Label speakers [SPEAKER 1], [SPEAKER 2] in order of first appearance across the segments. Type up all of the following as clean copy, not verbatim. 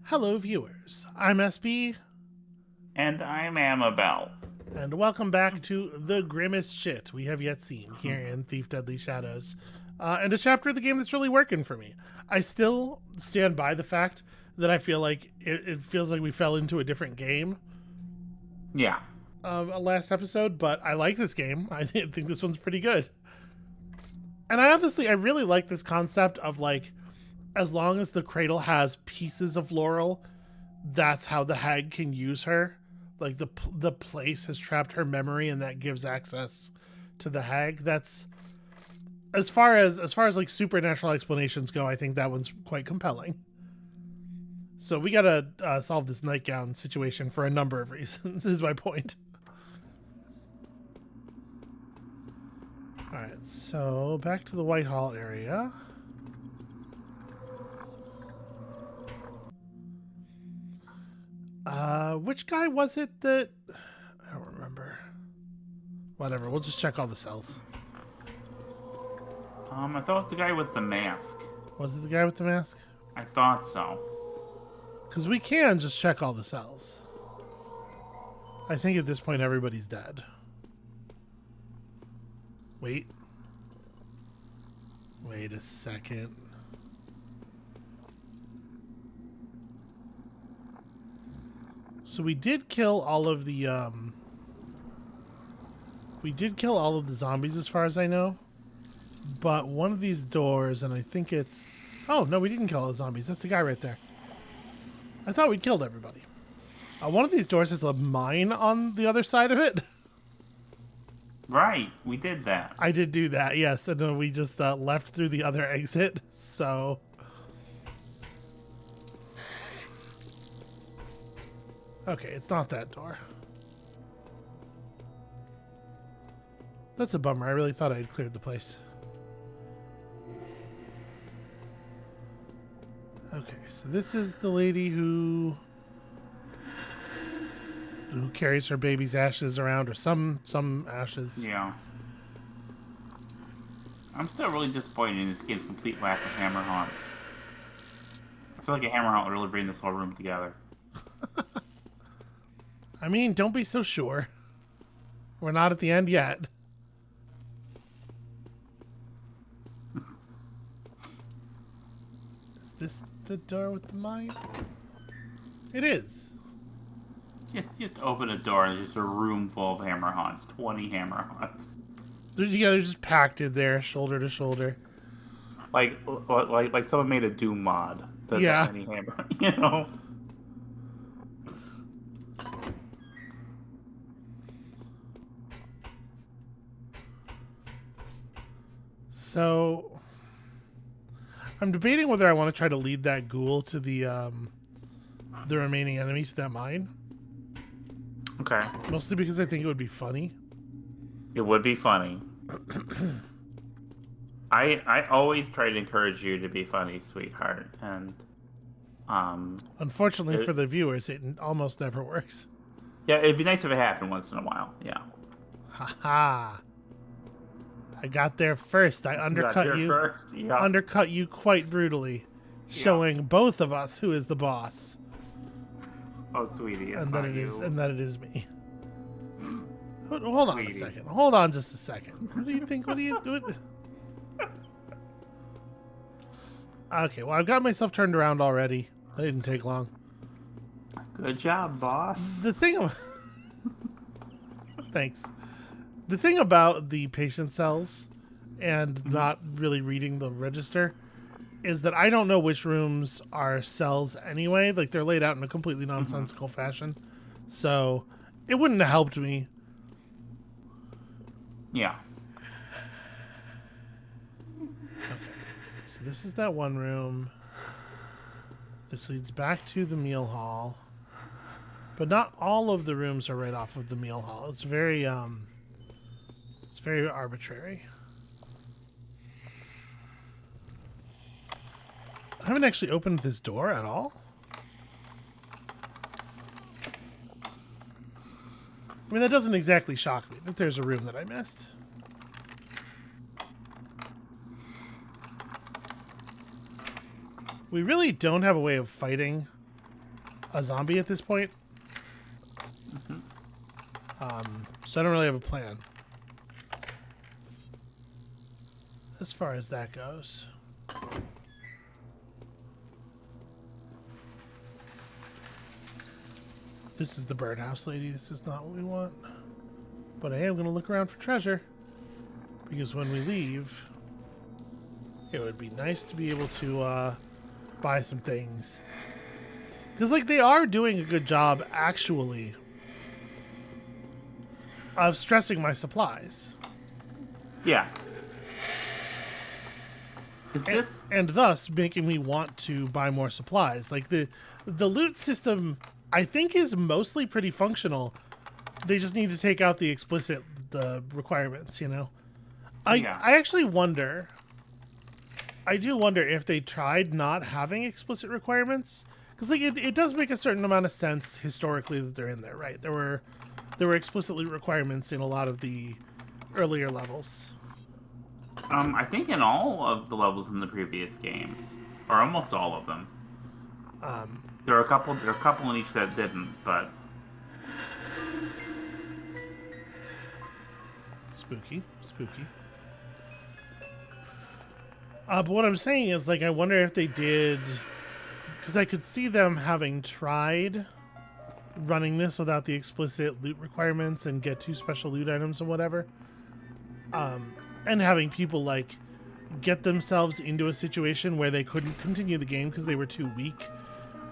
[SPEAKER 1] Hello, viewers. I'm SB,
[SPEAKER 2] And I'm Amabel.
[SPEAKER 1] and welcome back to the grimmest shit we have yet seen here in Thief Deadly Shadows. And a chapter of the game that's really working for me. I still stand by the fact that I feel like it feels like we fell into a different game
[SPEAKER 2] Yeah.
[SPEAKER 1] last episode, but I like this game. I think this one's pretty good. And I really like this concept of like, as long as the cradle has pieces of Laurel, that's how the hag can use her. Like the place has trapped her memory, and that gives access to the hag. That's as far as like supernatural explanations go. I think that one's quite compelling. So we gotta solve this nightgown situation for a number of reasons. Is my point. All right, so back to the Whitehall area. Which guy was it that... I don't remember. Whatever, we'll just check all the cells.
[SPEAKER 2] I thought it was the guy with the mask.
[SPEAKER 1] Was it the guy with the mask?
[SPEAKER 2] I thought so.
[SPEAKER 1] Because we can just check all the cells. I think at this point everybody's dead. Wait. Wait a second. So we did kill all of the zombies as far as I know. But one of these doors, and I think it's... Oh, no, we didn't kill all the zombies. That's the guy right there. I thought we'd killed everybody. One of these doors has a mine on the other side of it.
[SPEAKER 2] Right, we did that.
[SPEAKER 1] I did do that, yes. And then we just left through the other exit, so... Okay, it's not that door. That's a bummer. I really thought I had cleared the place. Okay, so this is the lady who carries her baby's ashes around, or some ashes.
[SPEAKER 2] Yeah. I'm still really disappointed in this game's complete lack of hammer haunts. I feel like a hammer haunt would really bring this whole room together.
[SPEAKER 1] I mean, don't be so sure. We're not at the end yet. Is this the door with the mine? It is.
[SPEAKER 2] Just open a door and there's just a room full of hammer haunts. 20 hammer haunts.
[SPEAKER 1] They're just packed in there, shoulder to shoulder.
[SPEAKER 2] Like someone made a Doom mod.
[SPEAKER 1] Yeah.
[SPEAKER 2] Any hammer, you know?
[SPEAKER 1] So, I'm debating whether I want to try to lead that ghoul to the remaining enemies to that mine.
[SPEAKER 2] Okay.
[SPEAKER 1] Mostly because I think it would be funny.
[SPEAKER 2] It would be funny. I always try to encourage you to be funny, sweetheart, and
[SPEAKER 1] unfortunately for the viewers, it almost never works.
[SPEAKER 2] Yeah, it'd be nice if it happened once in a while. Yeah.
[SPEAKER 1] Haha. I got there first. I undercut you.
[SPEAKER 2] First. Yeah.
[SPEAKER 1] Undercut you quite brutally, showing both of us who is the boss.
[SPEAKER 2] Oh, sweetie,
[SPEAKER 1] and that it is me. Hold on a second. Hold on just a second. What do you think? What are you doing? Okay, well, I've got myself turned around already. That didn't take long.
[SPEAKER 2] Good job, boss.
[SPEAKER 1] The thing... Thanks. The thing about the patient cells and not really reading the register is that I don't know which rooms are cells anyway. Like, they're laid out in a completely nonsensical fashion. So, it wouldn't have helped me.
[SPEAKER 2] Yeah.
[SPEAKER 1] Okay. So this is that one room. This leads back to the meal hall. But not all of the rooms are right off of the meal hall. It's very arbitrary. I haven't actually opened this door at all. I mean, that doesn't exactly shock me that there's a room that I missed. We really don't have a way of fighting a zombie at this point. So I don't really have a plan as far as that goes. This is the birdhouse lady. This is not what we want. But I am going to look around for treasure. Because when we leave, it would be nice to be able to buy some things. Because, like, they are doing a good job, actually, of stressing my supplies.
[SPEAKER 2] Yeah.
[SPEAKER 1] And thus making me want to buy more supplies. Like, the loot system, I think, is mostly pretty functional. They just need to take out the explicit requirements, you know? I actually wonder... I do wonder if they tried not having explicit requirements. Because, like, it does make a certain amount of sense historically that they're in there, right? There were explicitly requirements in a lot of the earlier levels.
[SPEAKER 2] I think in all of the levels in the previous games, or almost all of them. There are a couple in each that didn't, but
[SPEAKER 1] spooky. But what I'm saying is, like, I wonder if they did, because I could see them having tried running this without the explicit loot requirements and get 2 special loot items and whatever. And having people, like, get themselves into a situation where they couldn't continue the game because they were too weak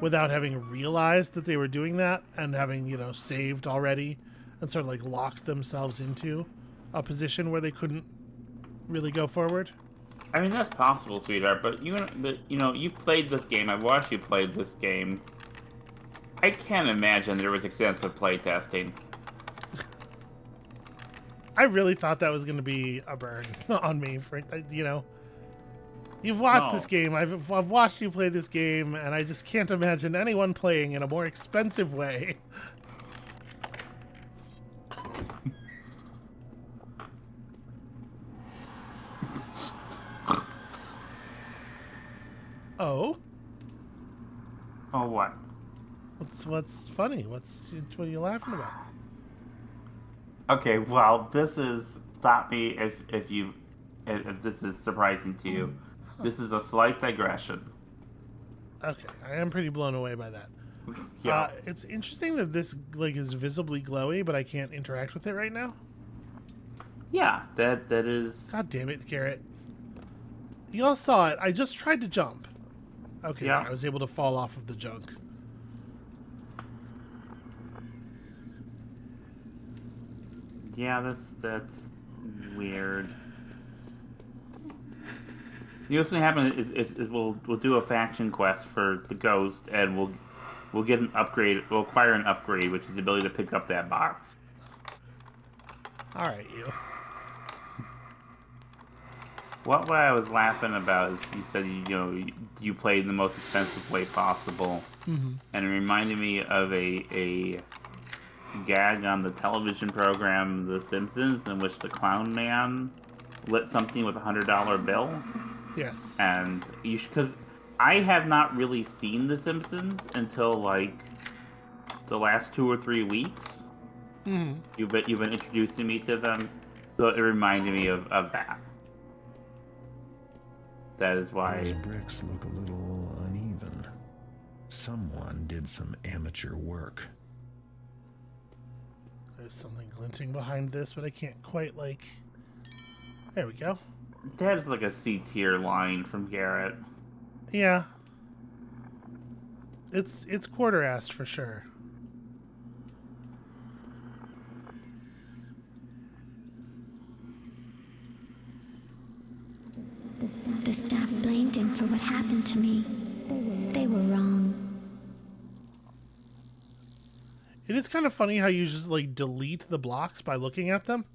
[SPEAKER 1] without having realized that they were doing that and having, you know, saved already and sort of, like, locked themselves into a position where they couldn't really go forward.
[SPEAKER 2] I mean, that's possible, sweetheart, but you know, you've played this game. I've watched you play this game. I can't imagine there was extensive playtesting.
[SPEAKER 1] I really thought that was going to be a burn on me. For, you know, you've watched this game. I've watched you play this game, and I just can't imagine anyone playing in a more expensive way. Oh?
[SPEAKER 2] Oh, what?
[SPEAKER 1] What's funny? What are you laughing about?
[SPEAKER 2] Okay, well, this is, stop me if this is surprising to you. This is a slight digression.
[SPEAKER 1] Okay, I am pretty blown away by that.
[SPEAKER 2] Yeah.
[SPEAKER 1] It's interesting that this, like, is visibly glowy, but I can't interact with it right now.
[SPEAKER 2] Yeah, that is.
[SPEAKER 1] God damn it, Garrett. Y'all saw it. I just tried to jump. Okay,
[SPEAKER 2] Yeah.
[SPEAKER 1] I was able to fall off of the junk.
[SPEAKER 2] Yeah, that's weird. You know what's gonna happen is we'll do a faction quest for the ghost, and we'll get an upgrade. We'll acquire an upgrade, which is the ability to pick up that box.
[SPEAKER 1] All right, you.
[SPEAKER 2] What I was laughing about is you said you played in the most expensive way possible, and it reminded me of a gag on the television program The Simpsons, in which the clown man lit something with $100 bill.
[SPEAKER 1] Yes.
[SPEAKER 2] And because I have not really seen The Simpsons until like the last 2 or 3 weeks. You've been introducing me to them, so it reminded me of that. That is why.
[SPEAKER 3] Those bricks look a little uneven. Someone did some amateur work.
[SPEAKER 1] There's something glinting behind this, but I can't quite, like... There we go.
[SPEAKER 2] That is like a C-tier line from Garrett.
[SPEAKER 1] Yeah. It's quarter-assed for sure.
[SPEAKER 4] The staff blamed him for what happened to me. They were wrong.
[SPEAKER 1] It is kind of funny how you just, like, delete the blocks by looking at them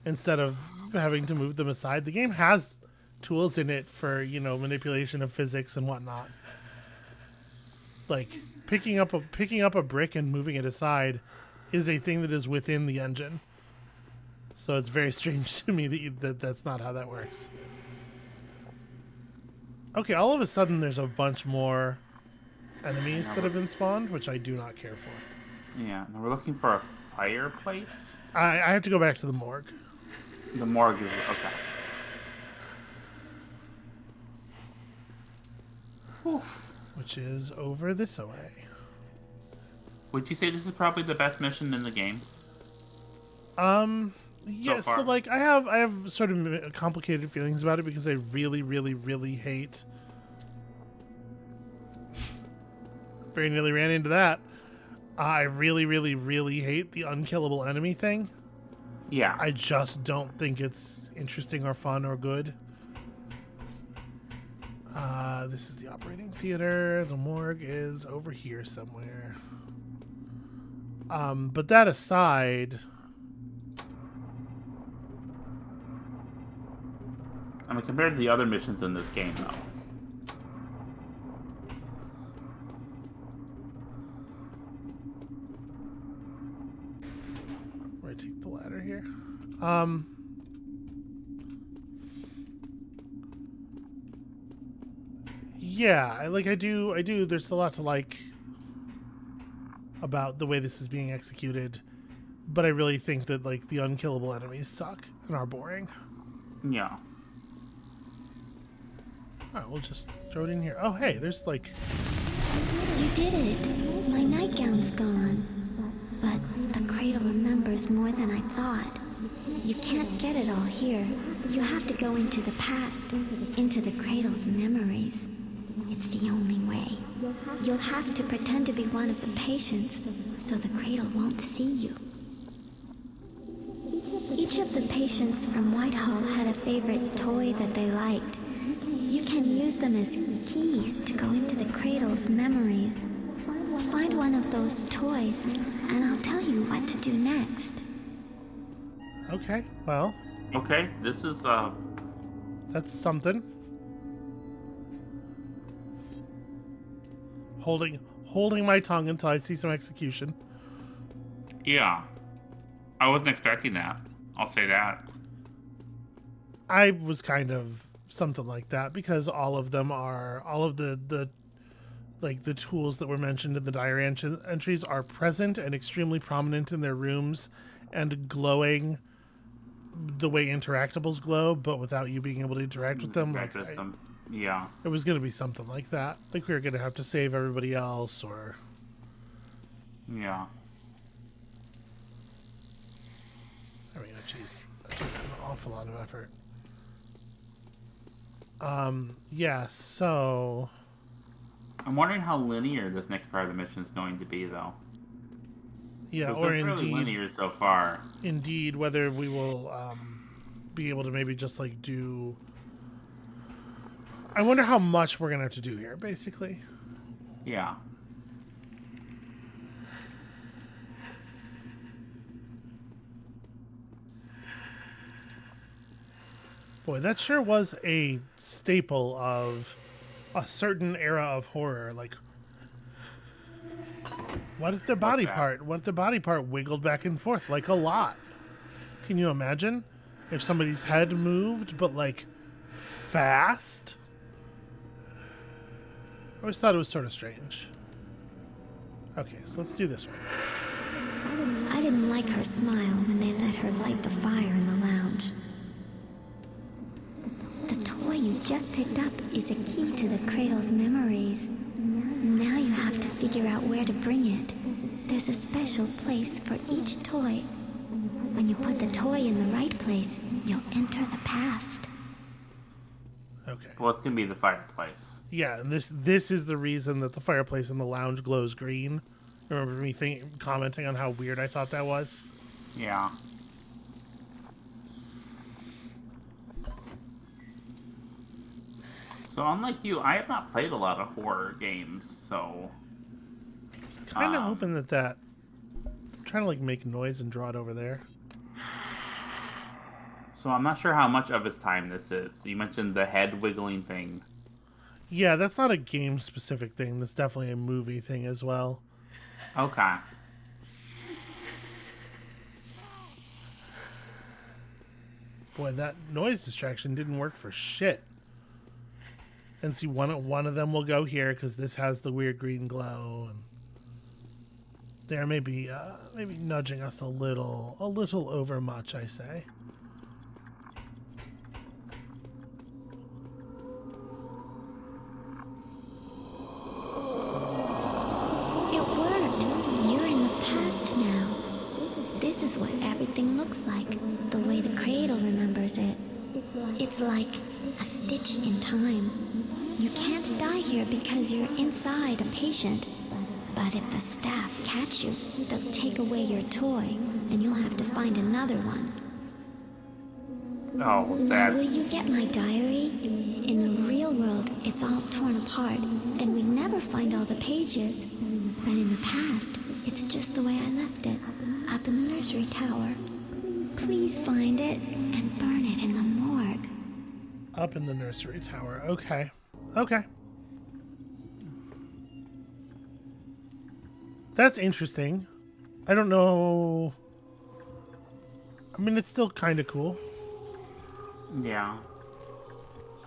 [SPEAKER 1] instead of having to move them aside. The game has tools in it for, you know, manipulation of physics and whatnot. Like, picking up a brick and moving it aside is a thing that is within the engine. So it's very strange to me that that's not how that works. Okay, all of a sudden there's a bunch more enemies that have been spawned, which I do not care for.
[SPEAKER 2] Yeah, and we're looking for a fireplace.
[SPEAKER 1] I have to go back to the morgue.
[SPEAKER 2] The morgue is okay. Whew.
[SPEAKER 1] Which is over this way.
[SPEAKER 2] Would you say this is probably the best mission in the game?
[SPEAKER 1] Yeah, so like I have sort of complicated feelings about it because I really, really, really hate. Very nearly ran into that. I really, really, really hate the unkillable enemy thing.
[SPEAKER 2] Yeah.
[SPEAKER 1] I just don't think it's interesting or fun or good. This is the operating theater. The morgue is over here somewhere. But that aside,
[SPEAKER 2] I mean, compared to the other missions in this game, though.
[SPEAKER 1] where I take the ladder here. Yeah, I do. There's a lot to like about the way this is being executed, but I really think that like the unkillable enemies suck and are boring.
[SPEAKER 2] Yeah.
[SPEAKER 1] Alright, we'll just throw it in here. Oh, hey, there's like...
[SPEAKER 4] You did it. My nightgown's gone. But the cradle remembers more than I thought. You can't get it all here. You have to go into the past, into the cradle's memories. It's the only way. You'll have to pretend to be one of the patients, so the cradle won't see you. Each of the patients from Whitehall had a favorite toy that they liked. You can use them as keys to go into the cradle's memories. Find one of those toys, and I'll tell you what to do next.
[SPEAKER 1] Okay, well...
[SPEAKER 2] Okay, this is,
[SPEAKER 1] That's something. Holding my tongue until I see some execution.
[SPEAKER 2] Yeah. I wasn't expecting that. I'll say that.
[SPEAKER 1] I was kind of something like that because all of the like the tools that were mentioned in the diary entries are present and extremely prominent in their rooms and glowing the way interactables glow, but without you being able to interact with them. Like,
[SPEAKER 2] yeah.
[SPEAKER 1] it was going to be something like that. Like we were going to have to save everybody else, or
[SPEAKER 2] Yeah.
[SPEAKER 1] I mean, jeez, that took an awful lot of effort. Yeah. So
[SPEAKER 2] I'm wondering how linear this next part of the mission is going to be, though.
[SPEAKER 1] yeah,
[SPEAKER 2] It's
[SPEAKER 1] or
[SPEAKER 2] been fairly
[SPEAKER 1] indeed,
[SPEAKER 2] linear so far.
[SPEAKER 1] indeed, whether we will be able to maybe just like do. I wonder how much we're gonna have to do here, basically.
[SPEAKER 2] Yeah.
[SPEAKER 1] Boy, that sure was a staple of a certain era of horror. Like, what if their body
[SPEAKER 2] that?
[SPEAKER 1] part? What if their body part wiggled back and forth like a lot? Can you imagine if somebody's head moved, but like fast? I always thought it was sort of strange. Okay, so let's do this one.
[SPEAKER 4] I didn't like her smile when they let her light the fire in the lounge. The toy you just picked up is a key to the cradle's memories. Now you have to figure out where to bring it. There's a special place for each toy. When you put the toy in the right place, you'll enter the past.
[SPEAKER 1] Okay.
[SPEAKER 2] Well, it's going to be the fireplace.
[SPEAKER 1] Yeah, and this is the reason that the fireplace in the lounge glows green. Remember me commenting on how weird I thought that was?
[SPEAKER 2] Yeah. So unlike you, I have not played a lot of horror games, so...
[SPEAKER 1] Kind of hoping that... I'm trying to like make noise and draw it over there.
[SPEAKER 2] So I'm not sure how much of its time this is. You mentioned the head wiggling thing.
[SPEAKER 1] Yeah, that's not a game-specific thing. That's definitely a movie thing as well.
[SPEAKER 2] Okay.
[SPEAKER 1] Boy, that noise distraction didn't work for shit. And see, one of them will go here because this has the weird green glow, and they're maybe nudging us a little over much, I say.
[SPEAKER 4] It worked. You're in the past now. This is what everything looks like, the way the cradle remembers it. It's like a stitch in time. You can't die here because you're inside a patient. But if the staff catch you, they'll take away your toy, and you'll have to find another one.
[SPEAKER 2] Oh,
[SPEAKER 4] Now,
[SPEAKER 2] that.
[SPEAKER 4] will you get my diary? In the real world, it's all torn apart, and we never find all the pages. But in the past, it's just the way I left it, up in the nursery tower. Please find it and burn it in the morgue.
[SPEAKER 1] Up in the nursery tower. Okay. Okay. That's interesting. I don't know. I mean, it's still kind of cool.
[SPEAKER 2] Yeah.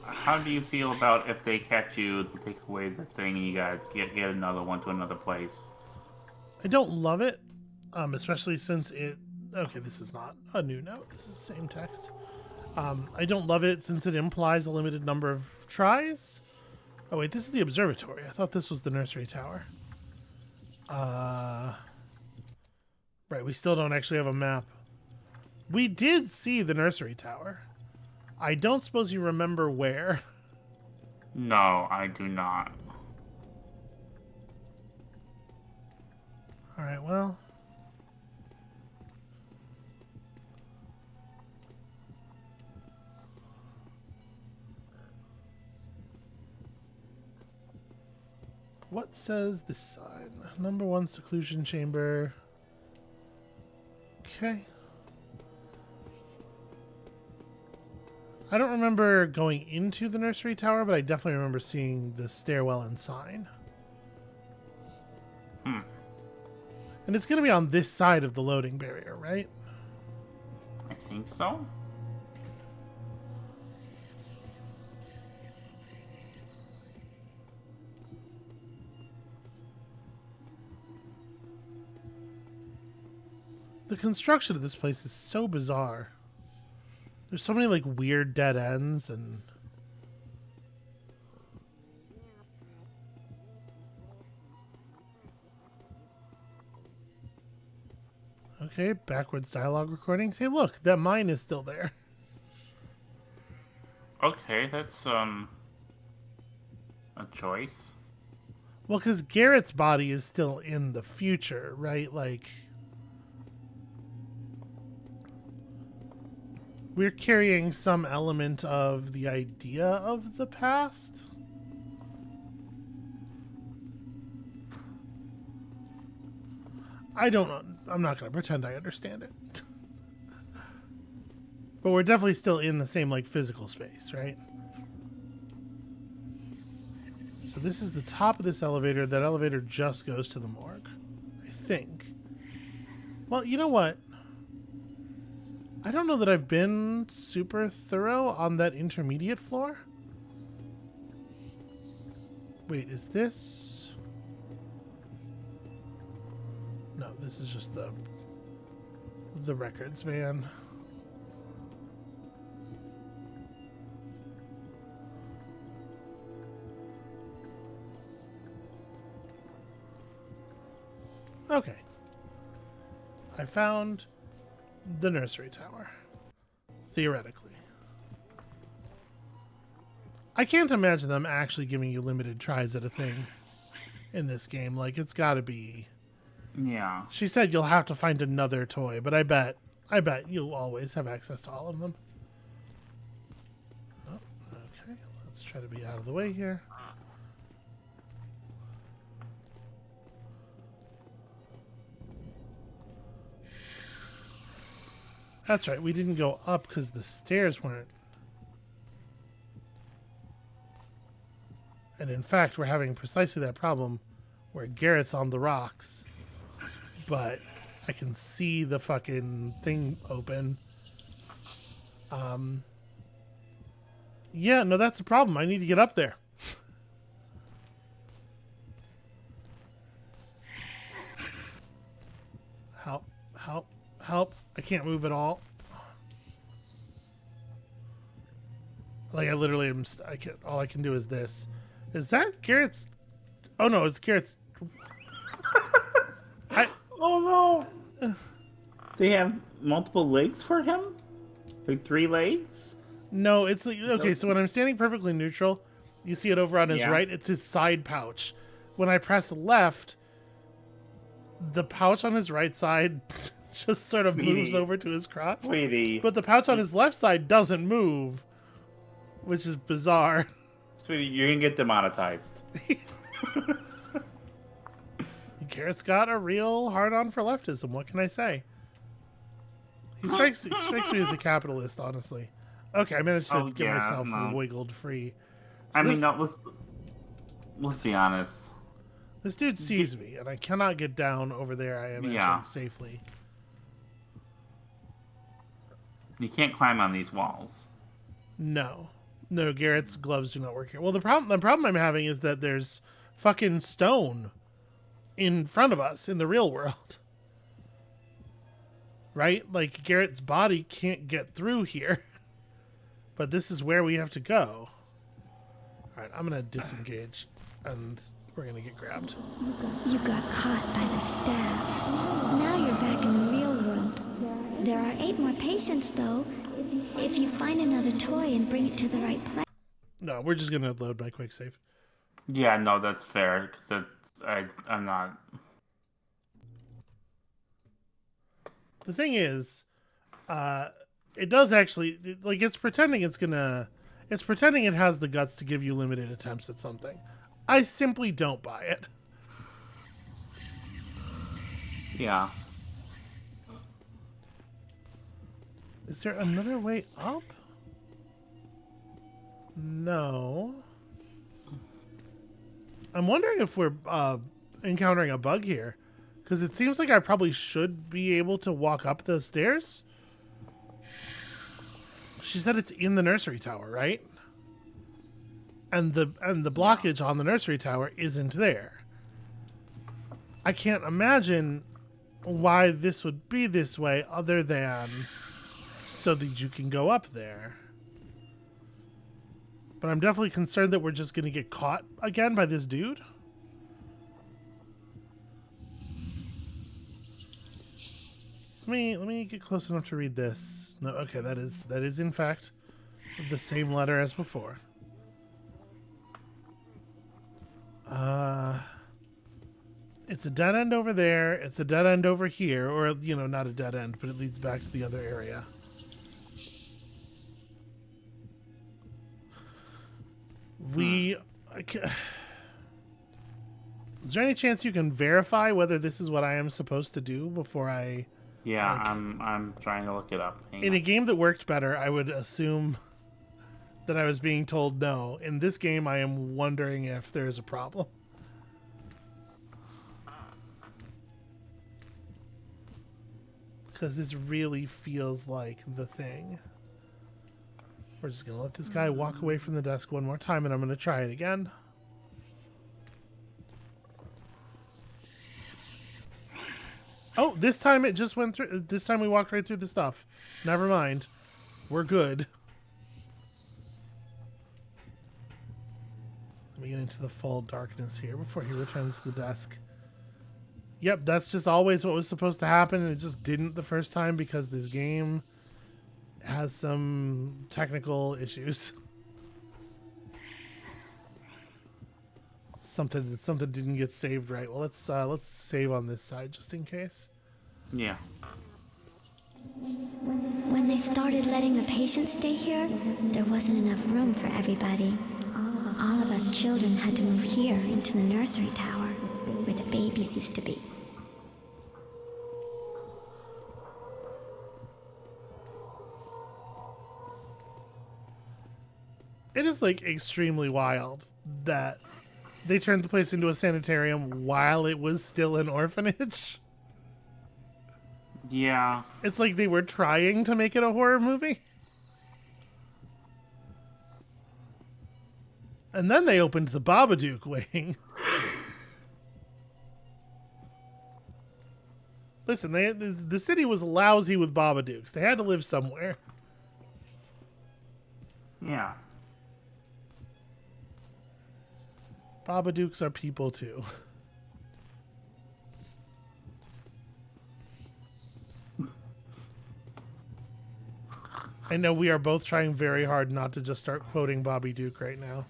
[SPEAKER 2] How do you feel about if they catch you, they take away the thing, and you gotta get another one to another place?
[SPEAKER 1] I don't love it, especially since it... Okay, this is not a new note. This is the same text. I don't love it since it implies a limited number of tries. Oh, wait, this is the observatory. I thought this was the nursery tower. Right, we still don't actually have a map. We did see the nursery tower. I don't suppose you remember where.
[SPEAKER 2] No, I do not.
[SPEAKER 1] All right, well. What says this sign? Number 1 seclusion chamber. Okay. I don't remember going into the nursery tower, but I definitely remember seeing the stairwell and sign. And it's going to be on this side of the loading barrier, right?
[SPEAKER 2] I think so.
[SPEAKER 1] The construction of this place is so bizarre. There's so many like weird dead ends and... Okay, backwards dialogue recordings. Hey, look, that mine is still there.
[SPEAKER 2] Okay, that's a choice.
[SPEAKER 1] Well, because Garrett's body is still in the future, right? Like, we're carrying some element of the idea of the past. I don't know. I'm not going to pretend I understand it. But we're definitely still in the same, like, physical space, right? So this is the top of this elevator. That elevator just goes to the morgue, I think. Well, you know what? I don't know that I've been super thorough on that intermediate floor. Wait, is this... No, this is just the records, man. Okay. I found the nursery tower. Theoretically. I can't imagine them actually giving you limited tries at a thing in this game. Like, it's gotta be...
[SPEAKER 2] Yeah.
[SPEAKER 1] She said you'll have to find another toy, but I bet you'll always have access to all of them. Oh, okay, let's try to be out of the way here. That's right, we didn't go up because the stairs weren't. And in fact, we're having precisely that problem where Garrett's on the rocks. But I can see the fucking thing open. Yeah, no, that's the problem. I need to get up there. Help. I can't move at all. Like, I literally am... all I can do is this. Is that Garrett's... Oh, no, it's Garrett's...
[SPEAKER 2] Oh, no. They have multiple legs for him? Like 3 legs?
[SPEAKER 1] No, it's like... Okay, so when I'm standing perfectly neutral, you see it over on his right. It's his side pouch. When I press left, the pouch on his right side just sort of moves over to his crotch.
[SPEAKER 2] Sweetie.
[SPEAKER 1] But the pouch on his left side doesn't move, which is bizarre.
[SPEAKER 2] Sweetie, you're going to get demonetized.
[SPEAKER 1] Garrett's got a real hard-on for leftism. What can I say? He strikes me as a capitalist, honestly. Okay, I managed to get myself wiggled free. So
[SPEAKER 2] let's be honest.
[SPEAKER 1] This dude sees me, and I cannot get down over there. I imagine safely.
[SPEAKER 2] You can't climb on these walls.
[SPEAKER 1] No, Garrett's gloves do not work here. Well, the problem I'm having is that there's fucking stone in front of us in the real world. Right? Like, Garrett's body can't get through here. But this is where we have to go. Alright, I'm gonna disengage. And we're gonna get grabbed.
[SPEAKER 4] You got caught by the staff. Now you're back in the real world. There are 8 more patients, though. If you find another toy and bring it to the right place.
[SPEAKER 1] No, we're just gonna load my quick save.
[SPEAKER 2] Yeah, no, that's fair. Because I'm not...
[SPEAKER 1] The thing is, it does actually, like, it's pretending it has the guts to give you limited attempts at something. I simply don't buy it.
[SPEAKER 2] Yeah.
[SPEAKER 1] Is there another way up? No. I'm wondering if we're encountering a bug here. Because it seems like I probably should be able to walk up the stairs. She said it's in the nursery tower, right? And the blockage on the nursery tower isn't there. I can't imagine why this would be this way other than so that you can go up there. But I'm definitely concerned that we're just going to get caught again by this dude. Let me get close enough to read this. No, okay, that is in fact the same letter as before. It's a dead end over there. It's a dead end over here, or not a dead end, but it leads back to the other area. Is there any chance you can verify whether this is what I am supposed to do before I?
[SPEAKER 2] Yeah, I'm trying to look it up.
[SPEAKER 1] In a game that worked better, I would assume that I was being told no. In this game, I am wondering if there is a problem. Because this really feels like the thing. We're just going to let this guy walk away from the desk one more time, and I'm going to try it again. Oh, this time it just went through. This time we walked right through the stuff. Never mind. We're good. Let me get into the full darkness here before he returns to the desk. Yep, that's just always what was supposed to happen, and it just didn't the first time because this game has some technical issues. Something didn't get saved right. Well, let's save on this side just in case.
[SPEAKER 2] Yeah.
[SPEAKER 4] When they started letting the patients stay here, there wasn't enough room for everybody. All of us children had to move here into the nursery tower, where the babies used to be.
[SPEAKER 1] It is like extremely wild that they turned the place into a sanitarium while it was still an orphanage.
[SPEAKER 2] Yeah.
[SPEAKER 1] It's like they were trying to make it a horror movie. And then they opened the Babadook wing. Listen, the city was lousy with Babadooks. They had to live somewhere.
[SPEAKER 2] Yeah.
[SPEAKER 1] Babadooks are people too. I know we are both trying very hard not to just start quoting Bobby Duke right now.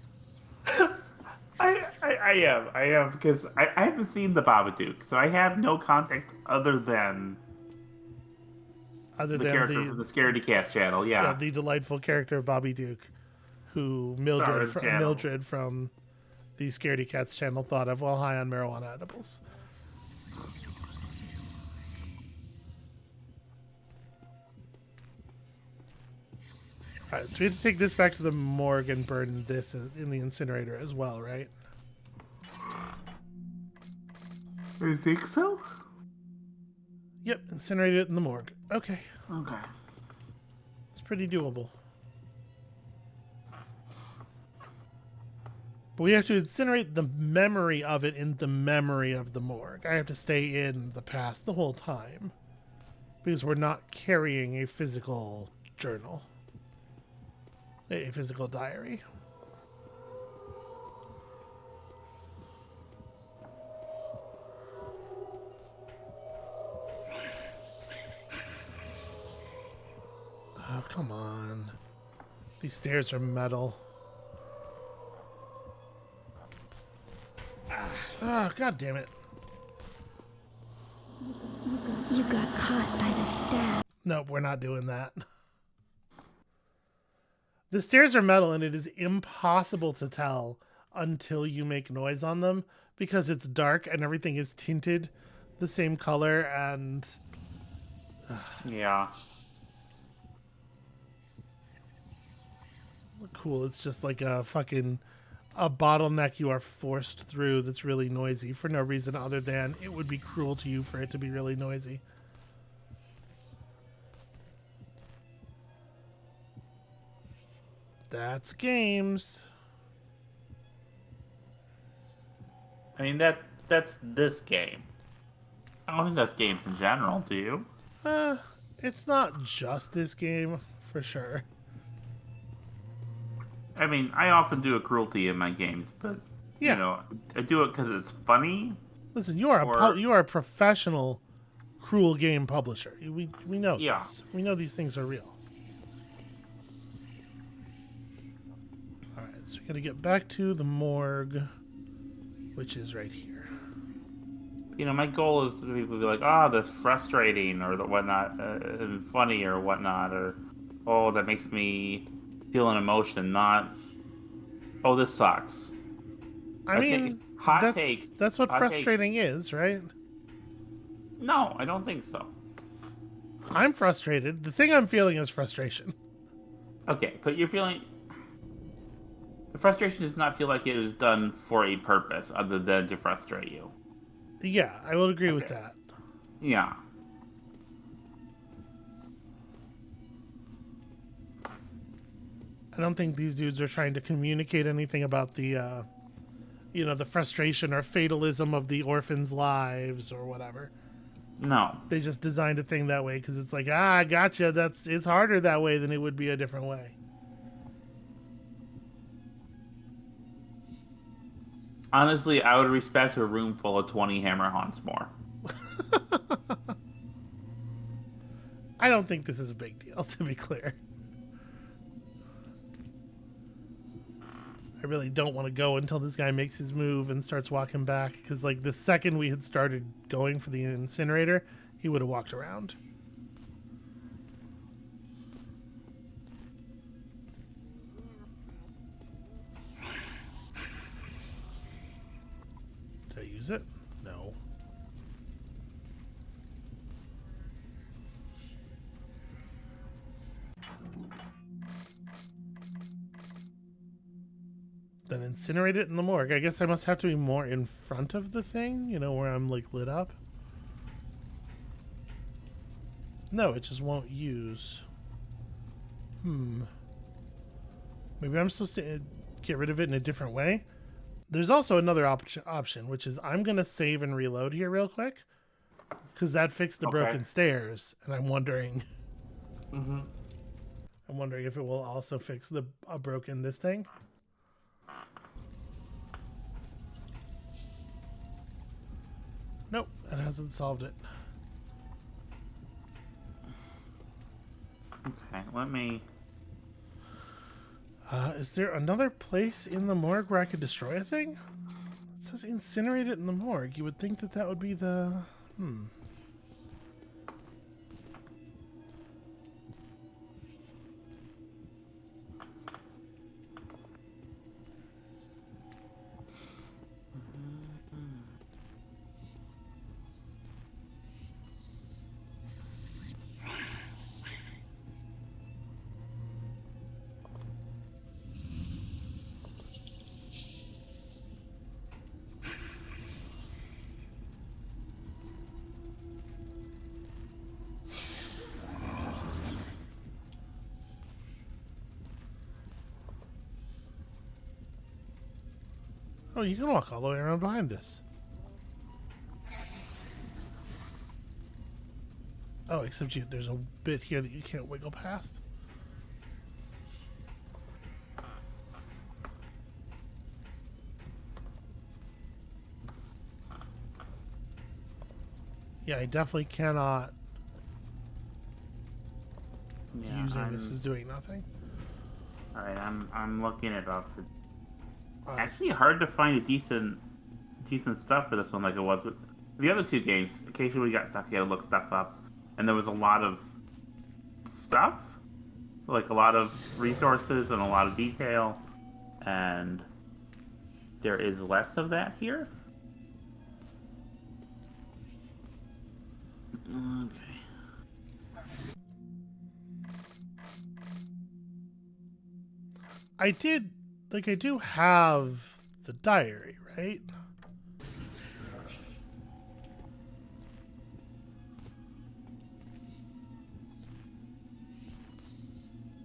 [SPEAKER 2] I am, because I haven't seen the Babadook, so I have no context other than the character from the Scaredy Cast channel.
[SPEAKER 1] Yeah, the delightful character of Bobby Duke, who Mildred from the Scaredy Cats channel thought of while high on marijuana edibles. Alright, so we have to take this back to the morgue and burn this in the incinerator as well, right?
[SPEAKER 2] You think so?
[SPEAKER 1] Yep, incinerate it in the morgue. Okay.
[SPEAKER 2] Okay.
[SPEAKER 1] It's pretty doable. But we have to incinerate the memory of it in the memory of the morgue. I have to stay in the past the whole time. Because we're not carrying a physical journal. A physical diary. Oh, come on. These stairs are metal. Oh, god damn it.
[SPEAKER 4] You got caught by the stab.
[SPEAKER 1] Nope, we're not doing that. The stairs are metal and it is impossible to tell until you make noise on them because it's dark and everything is tinted the same color and...
[SPEAKER 2] Yeah.
[SPEAKER 1] Cool, it's just like a fucking... a bottleneck you are forced through that's really noisy for no reason other than it would be cruel to you for it to be really noisy. That's games.
[SPEAKER 2] I mean, that's this game. I don't think that's games in general, do you?
[SPEAKER 1] It's not just this game, for sure.
[SPEAKER 2] I mean, I often do a cruelty in my games, but
[SPEAKER 1] Yeah.
[SPEAKER 2] you know, I do it because it's funny.
[SPEAKER 1] Listen, you are a professional cruel game publisher. We know this. We know these things are real. All right, so we got to get back to the morgue, which is right here.
[SPEAKER 2] You know, my goal is to people be like, "Oh, that's frustrating," or whatnot, and funny or whatnot, or "Oh, that makes me feel an emotion." Not, "Oh, this sucks."
[SPEAKER 1] I mean, that's what frustrating is, right?
[SPEAKER 2] No, I don't think so.
[SPEAKER 1] I'm frustrated. The thing I'm feeling is frustration.
[SPEAKER 2] Okay, but you're feeling... The frustration does not feel like it was done for a purpose other than to frustrate you.
[SPEAKER 1] Yeah, I will agree with that.
[SPEAKER 2] Yeah.
[SPEAKER 1] I don't think these dudes are trying to communicate anything about the, the frustration or fatalism of the orphans' lives or whatever.
[SPEAKER 2] No.
[SPEAKER 1] They just designed a thing that way because it's like, gotcha. It's harder that way than it would be a different way.
[SPEAKER 2] Honestly, I would respect a room full of 20 hammer haunts more.
[SPEAKER 1] I don't think this is a big deal, to be clear. I really don't want to go until this guy makes his move and starts walking back, because like the second we had started going for the incinerator, he would have walked around. Did I use it? No. Then incinerate it in the morgue. I guess I must have to be more in front of the thing, where I'm like lit up. No, it just won't use. Maybe I'm supposed to get rid of it in a different way. There's also another option, which is I'm going to save and reload here real quick. because that fixed the
[SPEAKER 2] Okay.
[SPEAKER 1] broken stairs, and I'm wondering.
[SPEAKER 2] Mm-hmm.
[SPEAKER 1] I'm wondering if it will also fix the broken this thing. Nope, that hasn't solved it.
[SPEAKER 2] Okay, let me...
[SPEAKER 1] Is there another place in the morgue where I could destroy a thing? It says incinerate it in the morgue. You would think that that would be the... Oh, you can walk all the way around behind this. Oh, except there's a bit here that you can't wiggle past. Yeah, I definitely cannot.
[SPEAKER 2] Yeah,
[SPEAKER 1] Using this is doing nothing.
[SPEAKER 2] All right, I'm looking at all the...
[SPEAKER 1] Uh,
[SPEAKER 2] Actually, hard to find a decent stuff for this one like it was with the other two games. Occasionally, we got stuff. You had to look stuff up, and there was a lot of stuff, like a lot of resources and a lot of detail, and there is less of that here. Okay.
[SPEAKER 1] I do have the diary, right?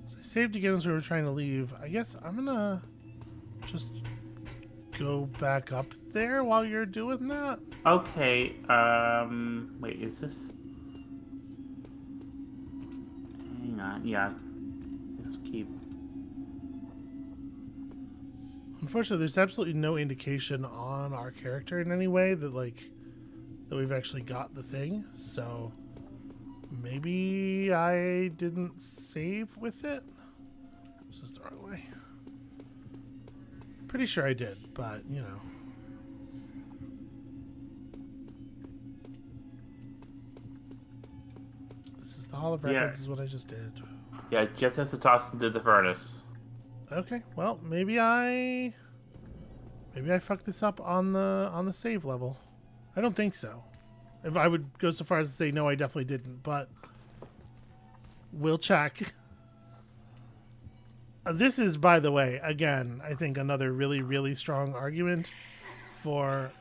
[SPEAKER 1] So I saved again as we were trying to leave. I guess I'm gonna just go back up there while you're doing that.
[SPEAKER 2] Okay. Wait, is this? Hang on. Yeah. Let's keep.
[SPEAKER 1] Unfortunately, there's absolutely no indication on our character in any way that that we've actually got the thing. So maybe I didn't save with it. This is the wrong way. Pretty sure I did, but you know. This is the Hall of Records.
[SPEAKER 2] Yeah.
[SPEAKER 1] This is what I just did.
[SPEAKER 2] Yeah, it just has to toss into the furnace.
[SPEAKER 1] Okay, well maybe I fucked this up on the save level. I don't think so. If I would go so far as to say no, I definitely didn't, but we'll check. This is, by the way, again, I think another really, really strong argument for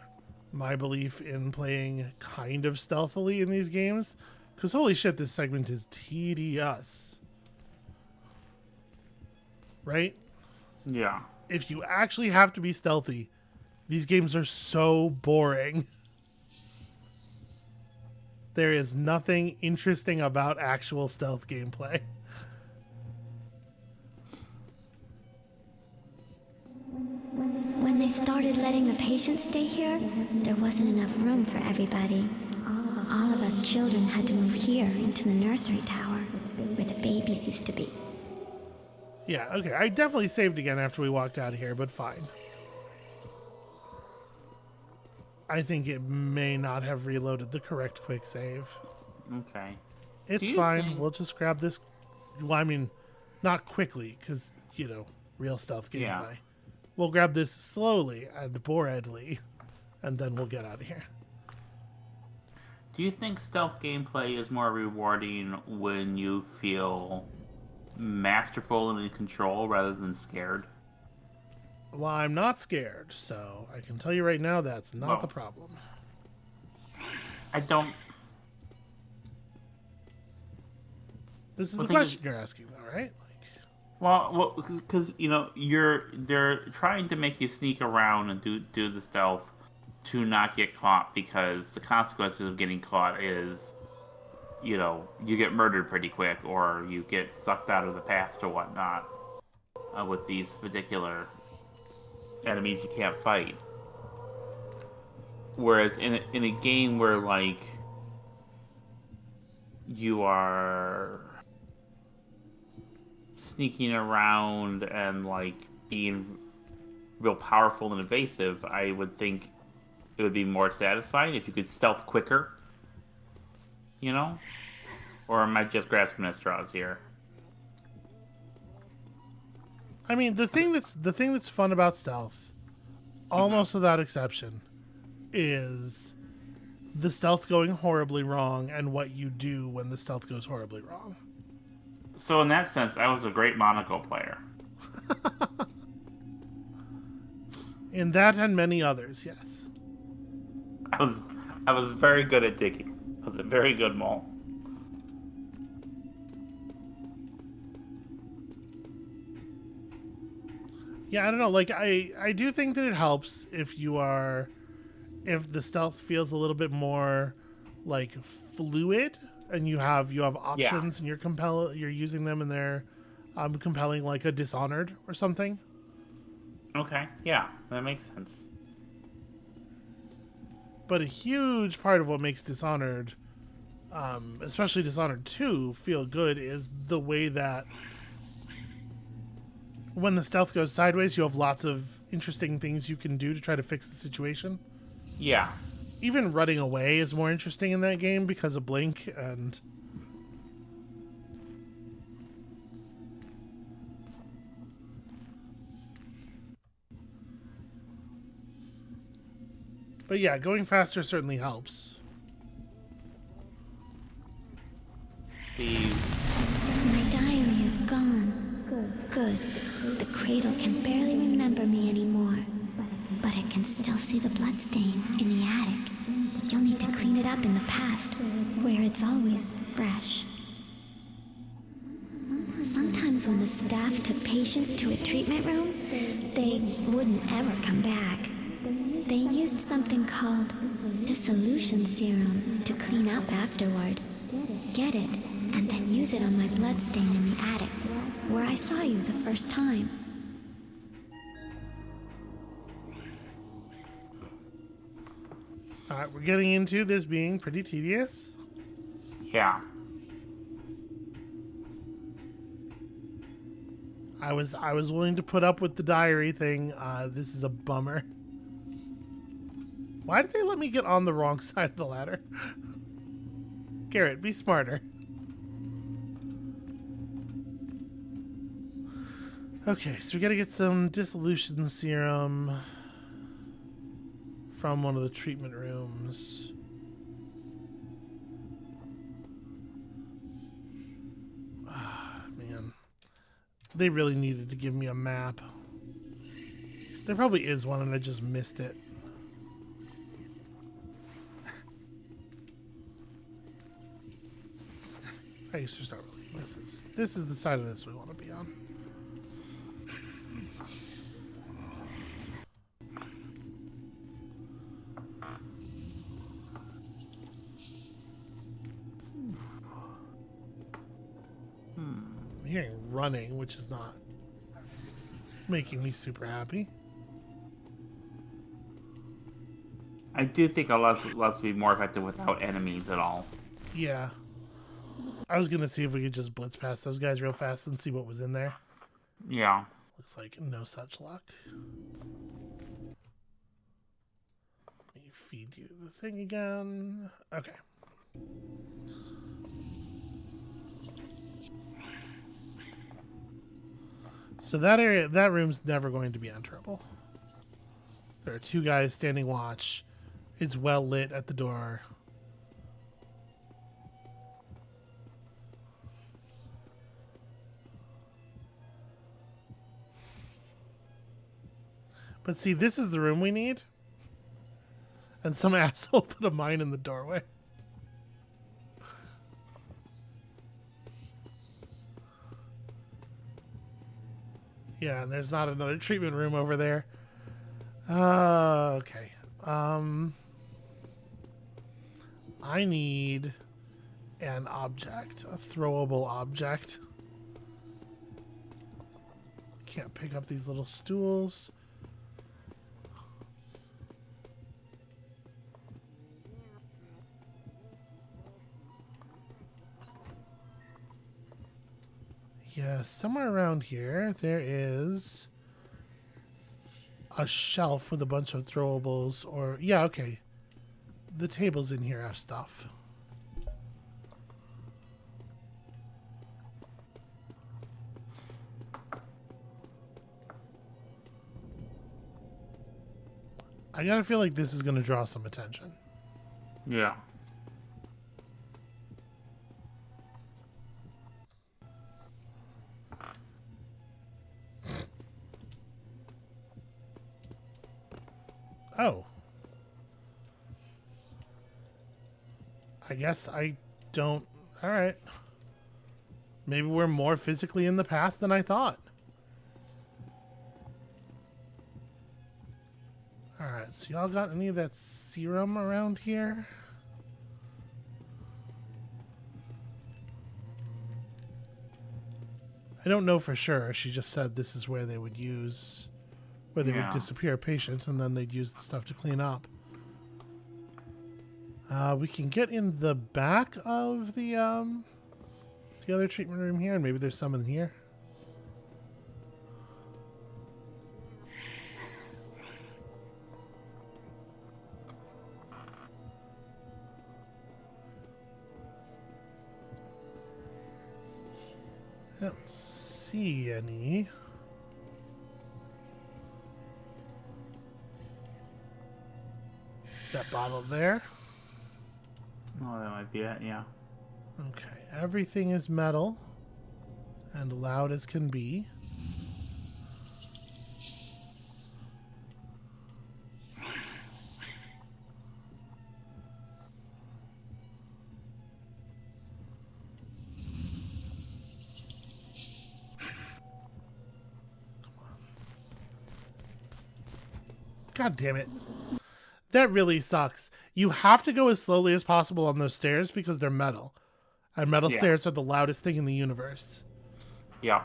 [SPEAKER 1] my belief in playing kind of stealthily in these games. Because holy shit, this segment is tedious. Right?
[SPEAKER 2] Yeah.
[SPEAKER 1] If you actually have to be stealthy, these games are so boring. There is nothing interesting about actual stealth gameplay.
[SPEAKER 4] When they started letting the patients stay here, there wasn't enough room for everybody. All of us children had to move here into the nursery tower, where the babies used to be.
[SPEAKER 1] Yeah, okay. I definitely saved again after we walked out of here, but fine. I think it may not have reloaded the correct quick save.
[SPEAKER 2] Okay.
[SPEAKER 1] It's fine. We'll just grab this. Well, I mean, not quickly, because, you know, real stealth gameplay.
[SPEAKER 2] Yeah.
[SPEAKER 1] We'll grab this slowly and boredly, and then we'll get out of here.
[SPEAKER 2] Do you think stealth gameplay is more rewarding when you feel masterful and in control rather than scared?
[SPEAKER 1] Well, I'm not scared, so I can tell you right now that's not the problem.
[SPEAKER 2] I don't...
[SPEAKER 1] This is the question you're asking, though, right?
[SPEAKER 2] Well, because you know they're trying to make you sneak around and do the stealth, to not get caught, because the consequences of getting caught is, you get murdered pretty quick, or you get sucked out of the past or whatnot, with these particular enemies you can't fight. Whereas in a game where, like, you are sneaking around and, like, being real powerful and evasive, I would think it would be more satisfying if you could stealth quicker. Or am I just grasping at straws here?
[SPEAKER 1] I mean, the thing that's fun about stealth, almost without exception, is the stealth going horribly wrong and what you do when the stealth goes horribly wrong.
[SPEAKER 2] So in that sense, I was a great Monaco player.
[SPEAKER 1] In that and many others, yes.
[SPEAKER 2] I was very good at digging. I was a very good mole.
[SPEAKER 1] Yeah, I don't know. Like, I do think that it helps if the stealth feels a little bit more like fluid, and you have options, and you're using them, and they're compelling, like a Dishonored or something.
[SPEAKER 2] Okay, yeah, that makes sense.
[SPEAKER 1] But a huge part of what makes Dishonored, especially Dishonored 2, feel good is the way that when the stealth goes sideways, you have lots of interesting things you can do to try to fix the situation.
[SPEAKER 2] Yeah.
[SPEAKER 1] Even running away is more interesting in that game because of Blink and... But yeah, going faster certainly helps.
[SPEAKER 4] My diary is gone. Good. The cradle can barely remember me anymore. But it can still see the bloodstain in the attic. You'll need to clean it up in the past, where it's always fresh. Sometimes when the staff took patients to a treatment room, they wouldn't ever come back. They used something called dissolution serum to clean up afterward. Get it, and then use it on my bloodstain in the attic, where I saw you the first time.
[SPEAKER 1] Alright, we're getting into this being pretty tedious.
[SPEAKER 2] Yeah.
[SPEAKER 1] I was willing to put up with the diary thing. This is a bummer. Why did they let me get on the wrong side of the ladder? Garrett, be smarter. Okay, so we gotta get some dissolution serum from one of the treatment rooms. Ah, man. They really needed to give me a map. There probably is one and I just missed it. I used to start really. This is the side of this we want to be on. I'm hearing running, which is not making me super happy.
[SPEAKER 2] I do think a lot would be more effective without enemies at all.
[SPEAKER 1] Yeah. I was gonna see if we could just blitz past those guys real fast and see what was in there.
[SPEAKER 2] Yeah.
[SPEAKER 1] Looks like no such luck. Let me feed you the thing again. Okay. So that room's never going to be untouchable. There are two guys standing watch. It's well lit at the door. But see, this is the room we need. And some asshole put a mine in the doorway. Yeah, and there's not another treatment room over there. Okay. I need an object, a throwable object. Can't pick up these little stools. Yeah, somewhere around here there is a shelf with a bunch of throwables, or yeah, okay. The tables in here have stuff. I gotta feel like this is gonna draw some attention.
[SPEAKER 2] Yeah.
[SPEAKER 1] Oh. I guess I don't... Alright. Maybe we're more physically in the past than I thought. Alright, so y'all got any of that serum around here? I don't know for sure. She just said this is where they would use... Where they would disappear patients, and then they'd use the stuff to clean up. We can get in the back of the other treatment room here, and maybe there's some in here. I don't see any. That bottle there.
[SPEAKER 2] Oh, that might be it, yeah.
[SPEAKER 1] Okay, everything is metal and loud as can be. God damn it. That really sucks. You have to go as slowly as possible on those stairs because they're metal. And metal stairs are the loudest thing in the universe.
[SPEAKER 2] Yeah.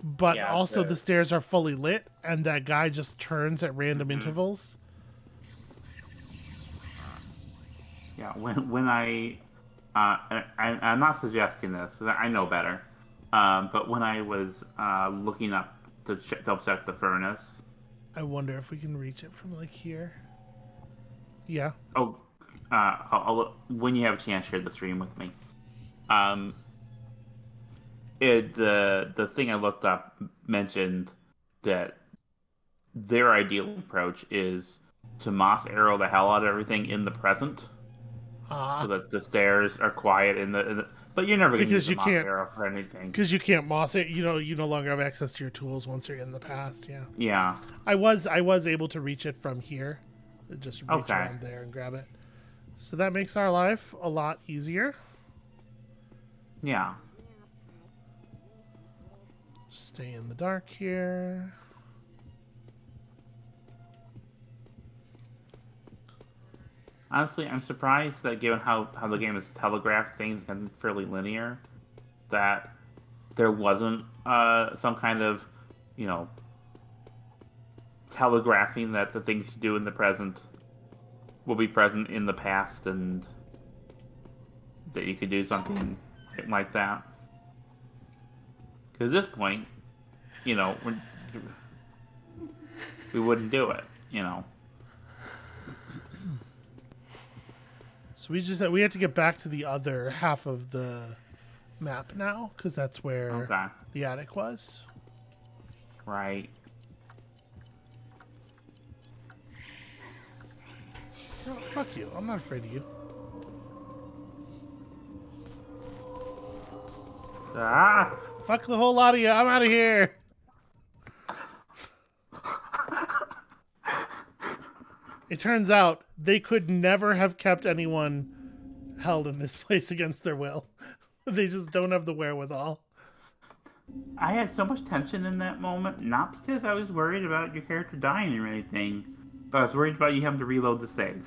[SPEAKER 1] But also the stairs are fully lit, and that guy just turns at random intervals.
[SPEAKER 2] Yeah, when I'm not suggesting this, 'cause I know better. But when I was looking up to double check the furnace,
[SPEAKER 1] I wonder if we can reach it from like here. Yeah.
[SPEAKER 2] Oh, when you have a chance, share the stream with me. The thing I looked up mentioned that their ideal approach is to moss arrow the hell out of everything in the present, so that the stairs are quiet in the but you're never going to use the moss arrow for anything.
[SPEAKER 1] Because you can't moss it. You know, you no longer have access to your tools once you're in the past. Yeah.
[SPEAKER 2] Yeah.
[SPEAKER 1] I was able to reach it from here. Just reach around there and grab it. So that makes our life a lot easier.
[SPEAKER 2] Yeah.
[SPEAKER 1] Stay in the dark here.
[SPEAKER 2] Honestly, I'm surprised that given how the game has telegraphed things and fairly linear, that there wasn't some kind of, telegraphing that the things you do in the present will be present in the past, and that you could do something like that. Because at this point, we wouldn't do it,
[SPEAKER 1] So we have to get back to the other half of the map now, because that's where the attic was.
[SPEAKER 2] Right.
[SPEAKER 1] Oh, fuck you. I'm not afraid of you.
[SPEAKER 2] Ah!
[SPEAKER 1] Fuck the whole lot of you. I'm out of here. It turns out they could never have kept anyone held in this place against their will. They just don't have the wherewithal.
[SPEAKER 2] I had so much tension in that moment, not because I was worried about your character dying or anything, but I was worried about you having to reload the save.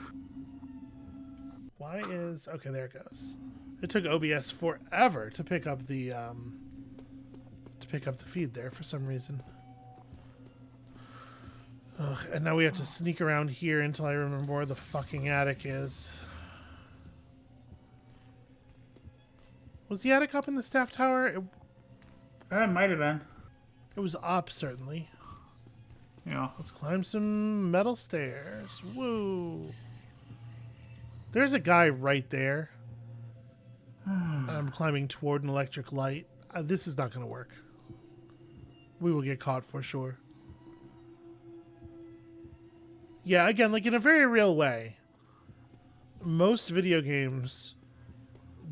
[SPEAKER 1] Why is... Okay, there it goes. It took OBS forever to pick up the feed there for some reason. Ugh, and now we have to sneak around here until I remember where the fucking attic is. Was the attic up in the staff tower?
[SPEAKER 2] It might have been.
[SPEAKER 1] It was up, certainly.
[SPEAKER 2] Yeah.
[SPEAKER 1] Let's climb some metal stairs. Woo! There's a guy right there. I'm climbing toward an electric light. This is not going to work. We will get caught for sure. Yeah, again, like in a very real way, most video games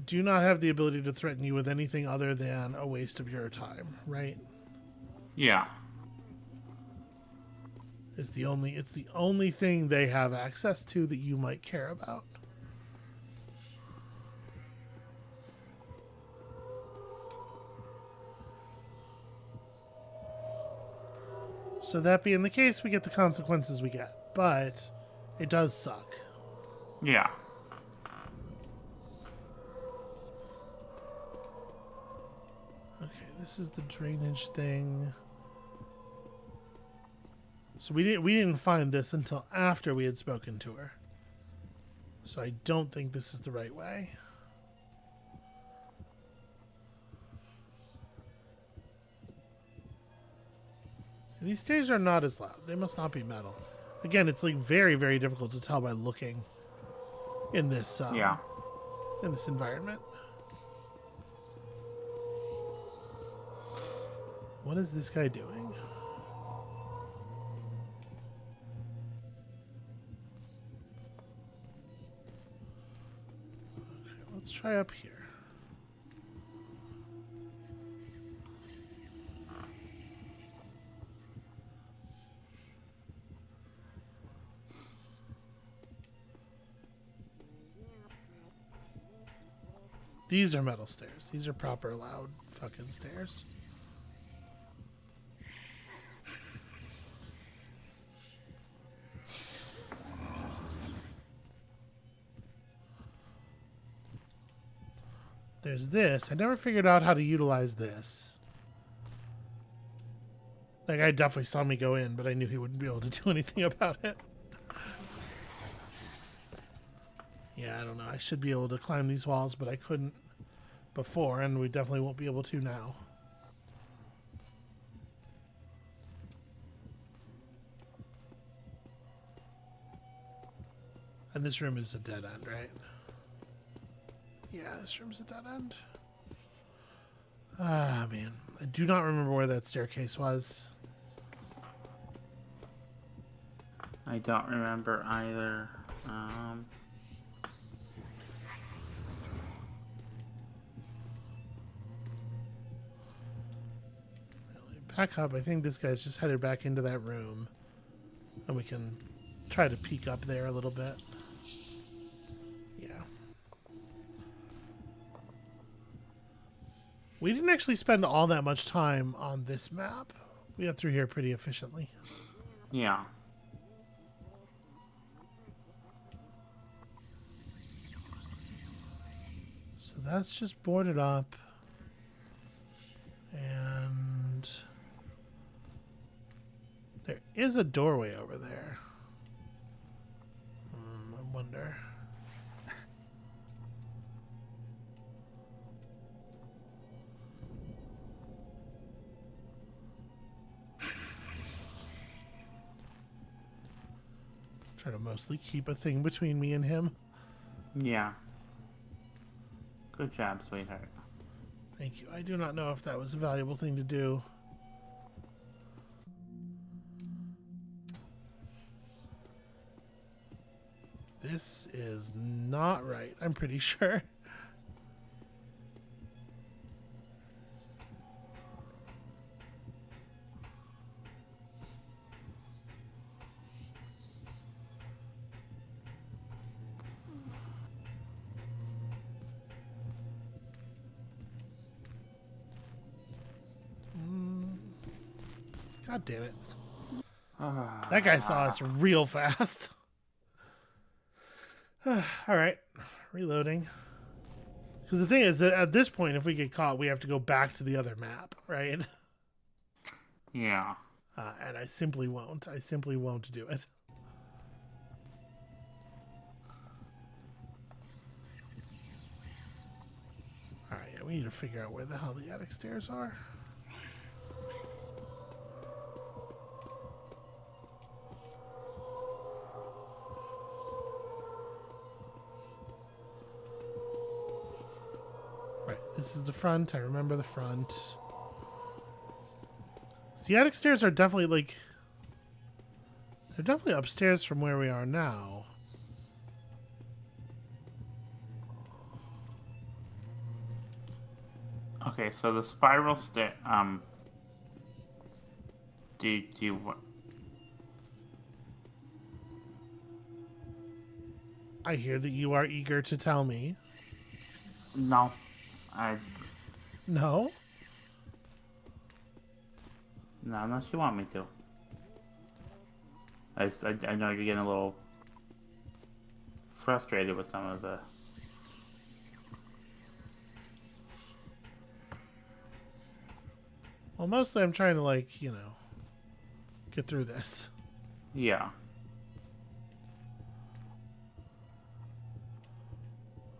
[SPEAKER 1] do not have the ability to threaten you with anything other than a waste of your time, right?
[SPEAKER 2] Yeah.
[SPEAKER 1] It's the only thing they have access to that you might care about. So that being the case, we get the consequences we get. But it does suck.
[SPEAKER 2] Yeah.
[SPEAKER 1] Okay, this is the drainage thing. So we didn't find this until after we had spoken to her. So I don't think this is the right way. These stairs are not as loud. They must not be metal. Again, it's like very, very difficult to tell by looking in this in this environment. What is this guy doing? Okay, let's try up here. These are metal stairs. These are proper loud fucking stairs. There's this. I never figured out how to utilize this. Like, I definitely saw me go in, but I knew he wouldn't be able to do anything about it. Yeah, I don't know. I should be able to climb these walls, but I couldn't before, and we definitely won't be able to now. And this room is a dead end, right? Yeah, this room's a dead end. Ah, man. I do not remember where that staircase was.
[SPEAKER 2] I don't remember either.
[SPEAKER 1] Back up. I think this guy's just headed back into that room. And we can try to peek up there a little bit. Yeah. We didn't actually spend all that much time on this map. We got through here pretty efficiently.
[SPEAKER 2] Yeah.
[SPEAKER 1] So that's just boarded up. And there is a doorway over there. I wonder. Try to mostly keep a thing between me and him.
[SPEAKER 2] Yeah. Good job, sweetheart.
[SPEAKER 1] Thank you. I do not know if that was a valuable thing to do. This is not right, I'm pretty sure. God damn it. That guy saw us real fast. All right. Reloading. Because the thing is that at this point, if we get caught, we have to go back to the other map, right?
[SPEAKER 2] Yeah.
[SPEAKER 1] And I simply won't. I simply won't do it. Alright, yeah, we need to figure out where the hell the attic stairs are. Right, this is the front. I remember the front. So the attic stairs are definitely, like... They're definitely upstairs from where we are now.
[SPEAKER 2] Okay, so the spiral stair. Do you what?
[SPEAKER 1] I hear that you are eager to tell me.
[SPEAKER 2] No,
[SPEAKER 1] No?
[SPEAKER 2] no, unless you want me to. I know you're getting a little frustrated with some of the.
[SPEAKER 1] Well, mostly I'm trying to, like, you know, get through this.
[SPEAKER 2] Yeah.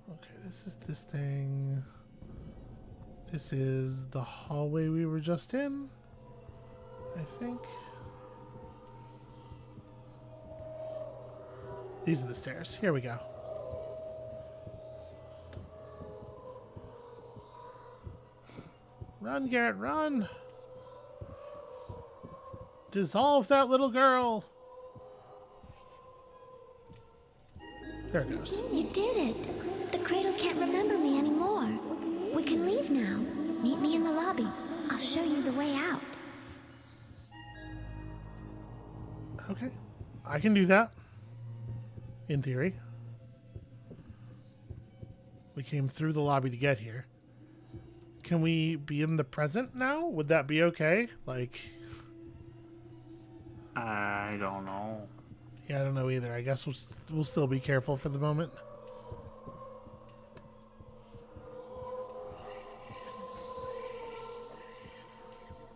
[SPEAKER 1] Okay, this is this thing. This is the hallway we were just in, I think. These are the stairs. Here we go. Run, Garrett, run! Dissolve that little girl! There it goes.
[SPEAKER 4] You did it! The cradle can't remember me anymore. We can leave now. Meet me in the lobby. I'll show you the way out.
[SPEAKER 1] Okay. I can do that. In theory. We came through the lobby to get here. Can we be in the present now? Would that be okay? Like...
[SPEAKER 2] I don't know.
[SPEAKER 1] Yeah, I don't know either. I guess we'll still be careful for the moment.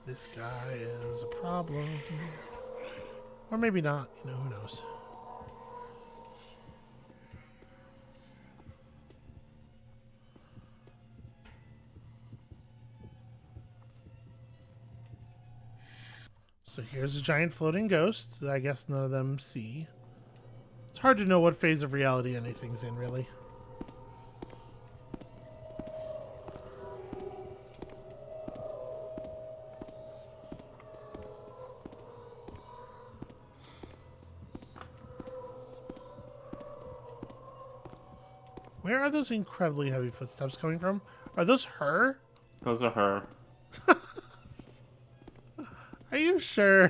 [SPEAKER 1] This guy is a problem. Or maybe not. You know, who knows? So here's a giant floating ghost that I guess none of them see. It's hard to know what phase of reality anything's in, really. Where are those incredibly heavy footsteps coming from? Are those her?
[SPEAKER 2] Those are her.
[SPEAKER 1] Are you sure?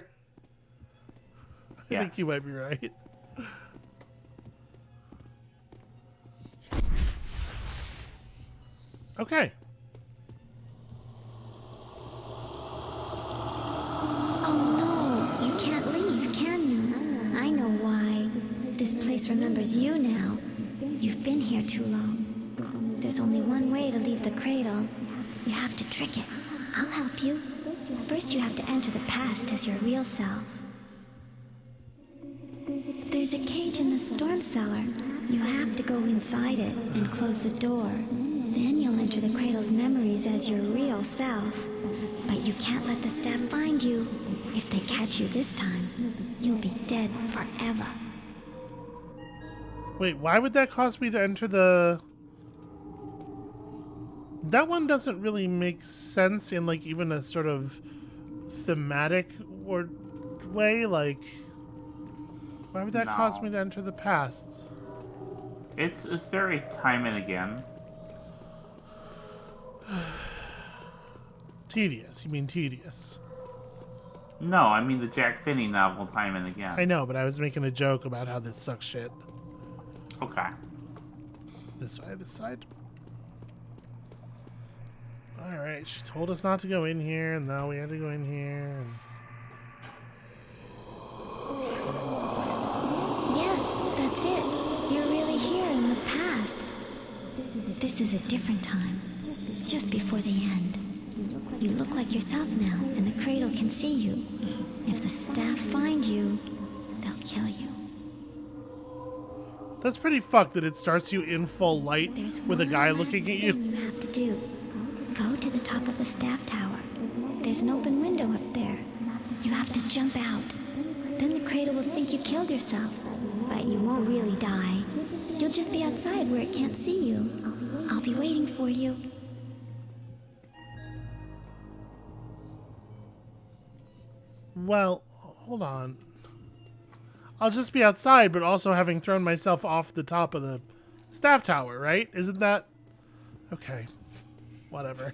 [SPEAKER 1] I
[SPEAKER 2] Yeah.
[SPEAKER 1] think you might be right. Okay.
[SPEAKER 4] Oh no, you can't leave, can you? I know why. This place remembers you now. You've been here too long. There's only one way to leave the cradle. You have to trick it. I'll help you. First you have to enter the past as your real self. There's a cage in the storm cellar. You have to go inside it and close the door. Then you'll enter the cradle's memories as your real self. But you can't let the staff find you. If they catch you this time, you'll be dead forever.
[SPEAKER 1] Wait, why would that cause me to enter the... That one doesn't really make sense in, like, even a sort of thematic or way. Like, why would that cause me to enter the past?
[SPEAKER 2] It's very time and again.
[SPEAKER 1] Tedious. You mean tedious?
[SPEAKER 2] No, I mean the Jack Finney novel Time and Again.
[SPEAKER 1] I know, but I was making a joke about how this sucks shit.
[SPEAKER 2] Okay.
[SPEAKER 1] This way, this side. Alright, she told us not to go in here, and now we had to go in here. And...
[SPEAKER 4] This is a different time. Just before the end. You look like yourself now, and the cradle can see you. If the staff find you, they'll kill you.
[SPEAKER 1] That's pretty fucked that it starts you in full light
[SPEAKER 4] There's
[SPEAKER 1] with a guy
[SPEAKER 4] one
[SPEAKER 1] looking
[SPEAKER 4] last
[SPEAKER 1] at you.
[SPEAKER 4] thing you have to do. Go to the top of the staff tower. There's an open window up there. You have to jump out. Then the cradle will think you killed yourself. But you won't really die. You'll just be outside where it can't see you. I'll be waiting for you.
[SPEAKER 1] Well, hold on. I'll just be outside, but also having thrown myself off the top of the staff tower, right? Isn't that... Okay. Whatever.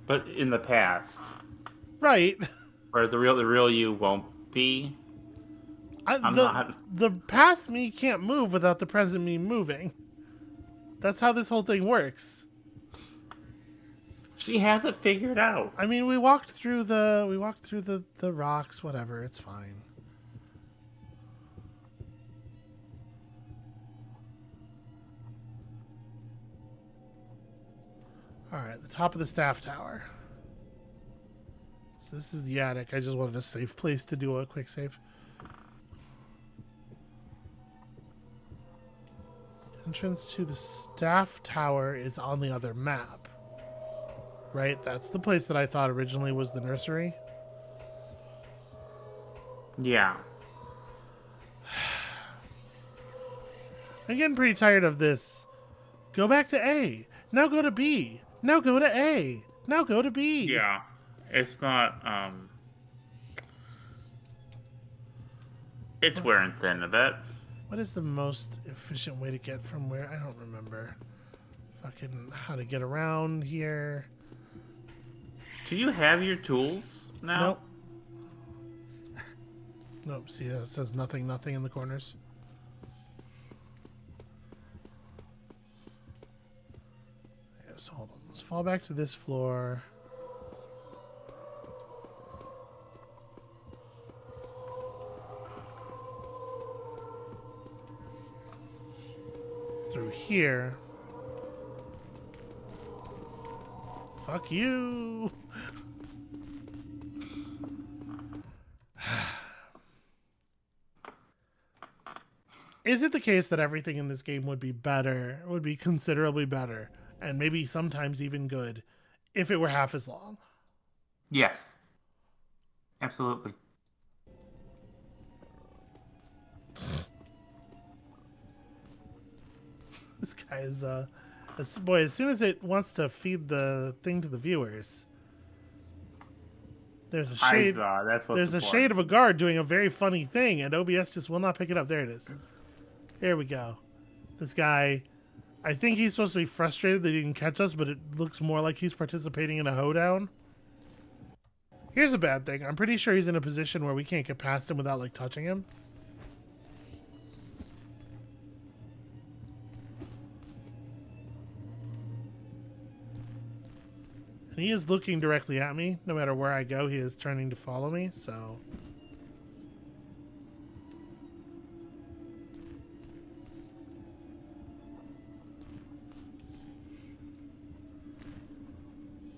[SPEAKER 2] But in the past,
[SPEAKER 1] Right.
[SPEAKER 2] where the real you won't be. I'm not.
[SPEAKER 1] The past me can't move without the present me moving. That's how this whole thing works.
[SPEAKER 2] She has it figured out.
[SPEAKER 1] I mean, we walked through the rocks, whatever, it's fine. All right, the top of the staff tower. So this is the attic. I just wanted a safe place to do a quick save. Entrance to the staff tower is on the other map. Right? That's the place that I thought originally was the nursery.
[SPEAKER 2] Yeah.
[SPEAKER 1] I'm getting pretty tired of this. Go back to A. Now go to B. Now go to A. Now go to B.
[SPEAKER 2] Yeah. It's not, it's wearing thin a bit.
[SPEAKER 1] What is the most efficient way to get from where? I don't remember. Fucking how to get around here.
[SPEAKER 2] Do you have your tools now?
[SPEAKER 1] Nope. Nope. See, it says nothing in the corners. Yeah, so hold on. Let's fall back to this floor. Through here. Fuck you. Is it the case that everything in this game would be better, would be considerably better, and maybe sometimes even good, if it were half as long?
[SPEAKER 2] Yes. Absolutely.
[SPEAKER 1] This guy is, boy, as soon as it wants to feed the thing to the viewers, there's a shade.
[SPEAKER 2] That's what's
[SPEAKER 1] There's a shade of a guard doing a very funny thing, and OBS just will not pick it up. There it is. Here we go. This guy, I think he's supposed to be frustrated that he didn't catch us, but it looks more like he's participating in a hoedown. Here's a bad thing. I'm pretty sure he's in a position where we can't get past him without, like, touching him. And he is looking directly at me. No matter where I go, he is turning to follow me, so...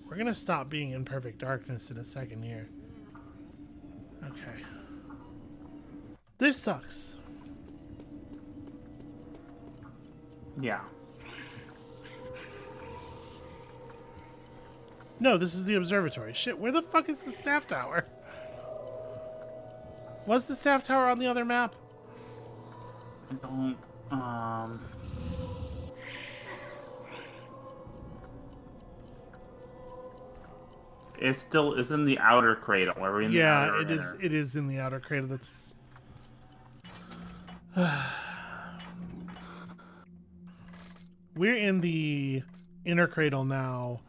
[SPEAKER 1] We're gonna stop being in perfect darkness in a second here. Okay. This sucks.
[SPEAKER 2] Yeah.
[SPEAKER 1] No, this is the observatory. Shit, where the fuck is the staff tower? Was the staff tower on the other map?
[SPEAKER 2] I don't, It still is in the outer cradle. Are we in the outer
[SPEAKER 1] it is.
[SPEAKER 2] inner?
[SPEAKER 1] It is in the outer cradle. That's. We're in the inner cradle now.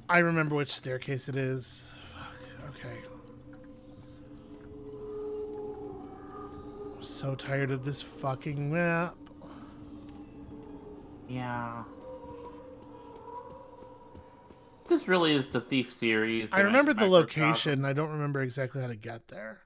[SPEAKER 1] I remember which staircase it is. Fuck. Okay. I'm so tired of this fucking map.
[SPEAKER 2] Yeah. This really is the Thief series.
[SPEAKER 1] I remember the
[SPEAKER 2] Microcosm.
[SPEAKER 1] location. I don't remember exactly how to get there.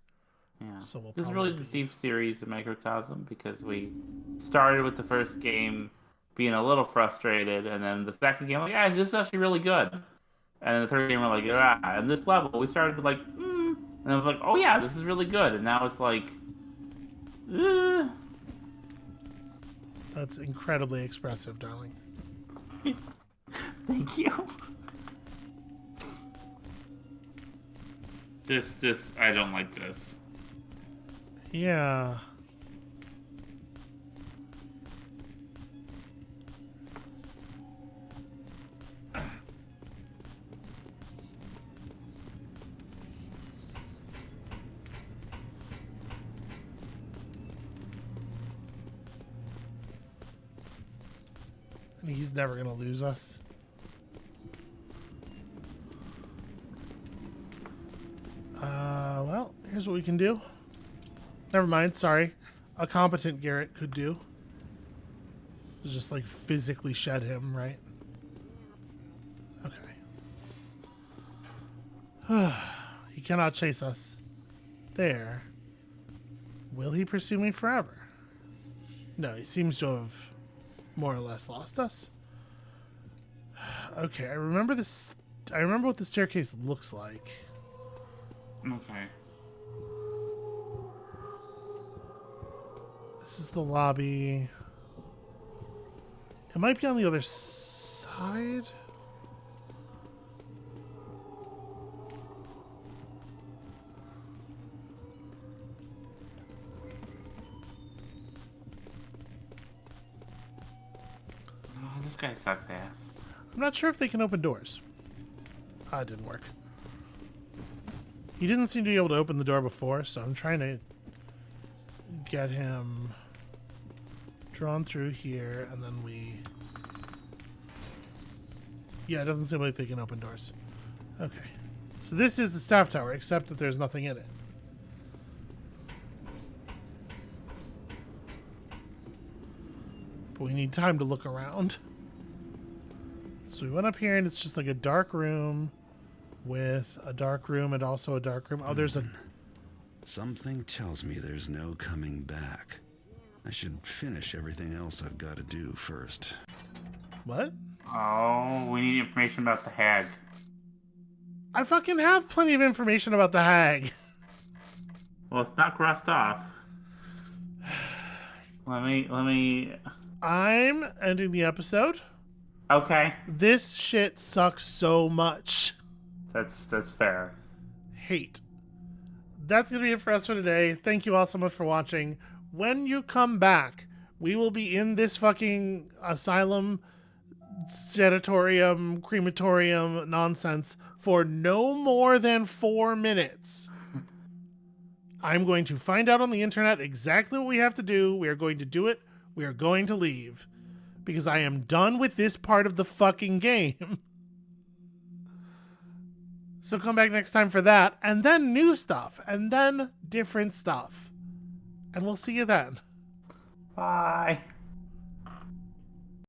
[SPEAKER 2] Yeah.
[SPEAKER 1] So we'll
[SPEAKER 2] This is
[SPEAKER 1] probably
[SPEAKER 2] really the Thief series of Microcosm because we started with the first game being a little frustrated, and then the second game, like, yeah, this is actually really good. And then the third game, we're like, ah. And this level, we started like, and I was like, oh yeah, this is really good. And now it's like,
[SPEAKER 1] That's incredibly expressive, darling.
[SPEAKER 2] Thank you. This, I don't like this.
[SPEAKER 1] Yeah. He's never gonna lose us. Well, here's what we can do. Never mind, sorry. A competent Garrett could do. Just like physically shed him, right? Okay. He cannot chase us. There. Will he pursue me forever? No, he seems to have more or less lost us. Okay, I remember this. I remember what the staircase looks like.
[SPEAKER 2] Okay.
[SPEAKER 1] This is the lobby. It might be on the other side.
[SPEAKER 2] Oh, this guy sucks ass.
[SPEAKER 1] I'm not sure if they can open doors. Ah, it didn't work. He didn't seem to be able to open the door before, so I'm trying to get him drawn through here, and then we... Yeah, it doesn't seem like they can open doors. Okay. So this is the staff tower, except that there's nothing in it. But we need time to look around. So we went up here, and it's just like a dark room with a dark room and also a dark room. Oh, there's a...
[SPEAKER 3] Something tells me there's no coming back. I should finish everything else I've got to do first.
[SPEAKER 1] What?
[SPEAKER 2] Oh, we need information about the hag.
[SPEAKER 1] I fucking have plenty of information about the hag.
[SPEAKER 2] Well, it's not crossed off. Let me...
[SPEAKER 1] I'm ending the episode.
[SPEAKER 2] Okay.
[SPEAKER 1] This shit sucks so much.
[SPEAKER 2] That's fair.
[SPEAKER 1] Hate. That's going to be it for us for today. Thank you all so much for watching. When you come back, we will be in this fucking asylum, sanatorium, crematorium nonsense for no more than 4 minutes. I'm going to find out on the internet exactly what we have to do. We are going to do it. We are going to leave. Because I am done with this part of the fucking game. So come back next time for that, and then new stuff, and then different stuff. And we'll see you then.
[SPEAKER 2] Bye.